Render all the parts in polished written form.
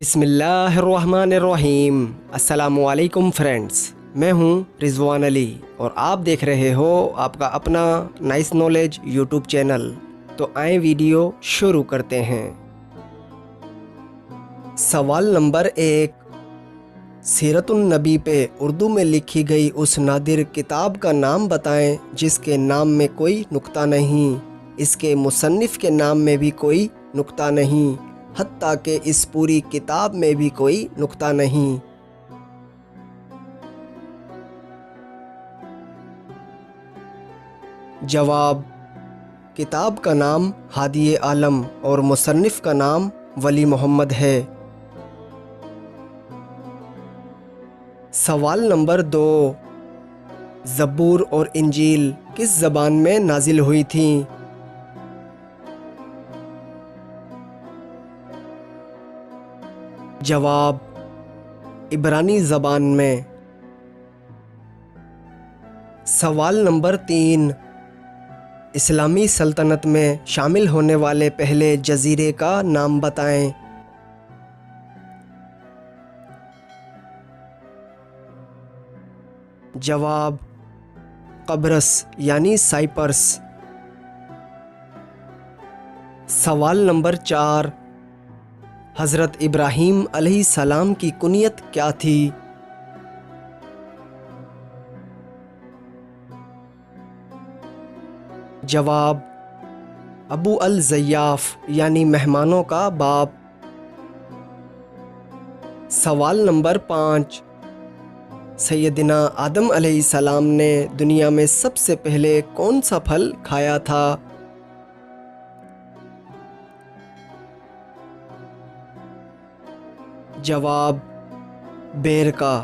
بسم اللہ الرحمن الرحیم۔ السلام علیکم فرینڈز، میں ہوں رضوان علی اور آپ دیکھ رہے ہو آپ کا اپنا نائس نالج یوٹیوب چینل۔ تو آئیں ویڈیو شروع کرتے ہیں۔ سوال نمبر 1، سیرت النبی پہ اردو میں لکھی گئی اس نادر کتاب کا نام بتائیں جس کے نام میں کوئی نقطہ نہیں، اس کے مصنف کے نام میں بھی کوئی نقطہ نہیں، حتیٰ کہ اس پوری کتاب میں بھی کوئی نقطہ نہیں۔ جواب، کتاب کا نام ہادی عالم اور مصنف کا نام ولی محمد ہے۔ سوال نمبر 2، زبور اور انجیل کس زبان میں نازل ہوئی تھیں؟ جواب، عبرانی زبان میں۔ سوال نمبر 3، اسلامی سلطنت میں شامل ہونے والے پہلے جزیرے کا نام بتائیں۔ جواب، قبرص یعنی سائپرس۔ سوال نمبر 4، حضرت ابراہیم علیہ السلام کی کنیت کیا تھی؟ جواب، ابو الضیاف یعنی مہمانوں کا باپ۔ سوال نمبر 5، سیدنا آدم علیہ السلام نے دنیا میں سب سے پہلے کون سا پھل کھایا تھا؟ جواب، بیر کا۔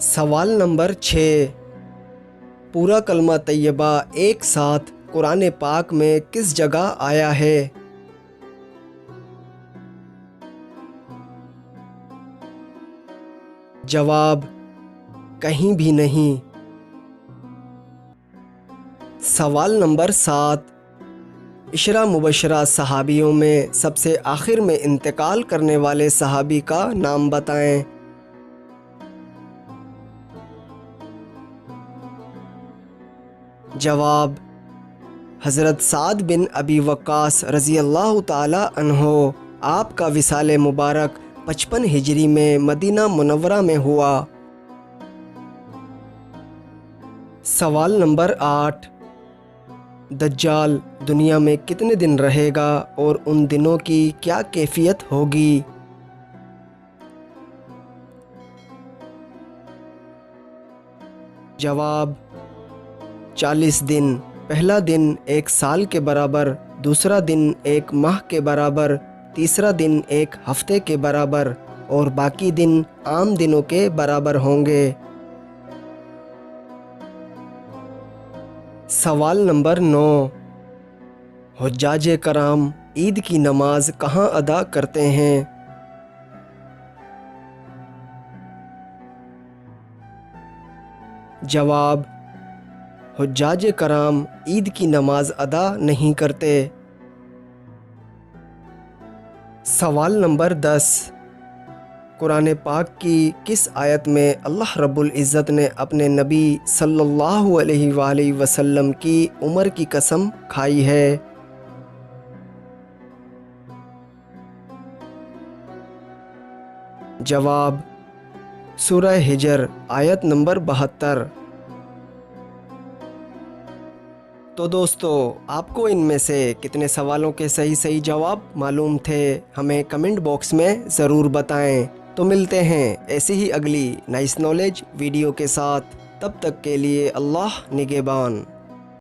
سوال نمبر 6، پورا کلمہ طیبہ ایک ساتھ قرآن پاک میں کس جگہ آیا ہے؟ جواب، کہیں بھی نہیں۔ سوال نمبر 7، عشرہ مبشرہ صحابیوں میں سب سے آخر میں انتقال کرنے والے صحابی کا نام بتائیں۔ جواب، حضرت سعد بن ابی وقاص رضی اللہ تعالی عنہ۔ آپ کا وصال مبارک 55 ہجری میں مدینہ منورہ میں ہوا۔ سوال نمبر 8، دجال دنیا میں کتنے دن رہے گا اور ان دنوں کی کیا کیفیت ہوگی؟ جواب، 40 دن۔ پہلا دن 1 سال کے برابر، دوسرا دن 1 ماہ کے برابر، تیسرا دن 1 ہفتے کے برابر اور باقی دن عام دنوں کے برابر ہوں گے۔ سوال نمبر 9، حجاج کرام عید کی نماز کہاں ادا کرتے ہیں؟ جواب، حجاج کرام عید کی نماز ادا نہیں کرتے۔ سوال نمبر 10، قرآن پاک کی کس آیت میں اللہ رب العزت نے اپنے نبی صلی اللہ علیہ وآلہ وسلم کی عمر کی قسم کھائی ہے؟ جواب، سورہ ہجر آیت نمبر 72۔ تو دوستو، آپ کو ان میں سے کتنے سوالوں کے صحیح جواب معلوم تھے؟ ہمیں کمنٹ باکس میں ضرور بتائیں۔ تو ملتے ہیں ایسی ہی اگلی نائس نالج ویڈیو کے ساتھ، تب تک کے لیے اللہ نگہبان۔